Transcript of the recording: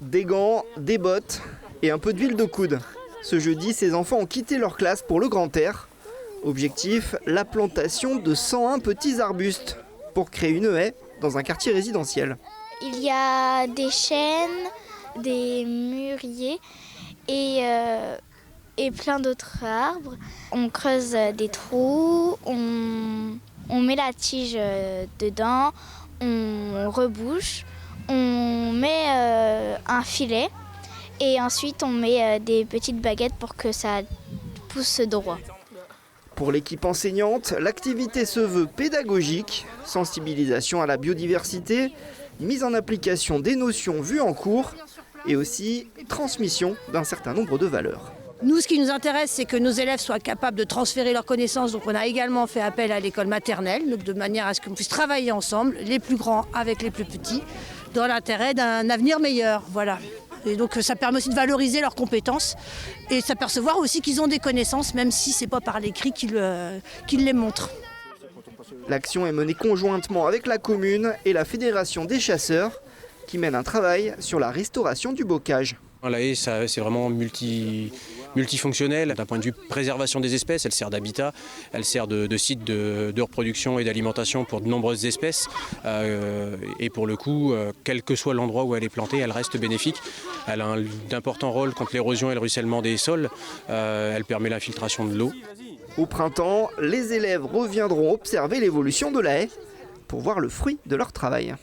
Des gants, des bottes et un peu d'huile de coude. Ce jeudi, ces enfants ont quitté leur classe pour le grand air. Objectif, la plantation de 101 petits arbustes pour créer une haie dans un quartier résidentiel. Il y a des chênes, des mûriers et plein d'autres arbres. On creuse des trous, on met la tige dedans, on rebouche, on met un filet et ensuite on met des petites baguettes pour que ça pousse droit. Pour l'équipe enseignante, l'activité se veut pédagogique, sensibilisation à la biodiversité, mise en application des notions vues en cours et aussi transmission d'un certain nombre de valeurs. Nous, ce qui nous intéresse, c'est que nos élèves soient capables de transférer leurs connaissances. Donc on a également fait appel à l'école maternelle, donc de manière à ce qu'on puisse travailler ensemble, les plus grands avec les plus petits, dans l'intérêt d'un avenir meilleur. Voilà. Et donc ça permet aussi de valoriser leurs compétences et de s'apercevoir aussi qu'ils ont des connaissances, même si ce n'est pas par l'écrit qu'ils les montrent. L'action est menée conjointement avec la commune et la Fédération des chasseurs qui mène un travail sur la restauration du bocage. La haie, c'est vraiment multifonctionnel. D'un point de vue préservation des espèces, elle sert d'habitat, elle sert de site de reproduction et d'alimentation pour de nombreuses espèces. Et pour le coup, quel que soit l'endroit où elle est plantée, elle reste bénéfique. Elle a d'importants rôles contre l'érosion et le ruissellement des sols. Elle permet l'infiltration de l'eau. Au printemps, les élèves reviendront observer l'évolution de la haie pour voir le fruit de leur travail.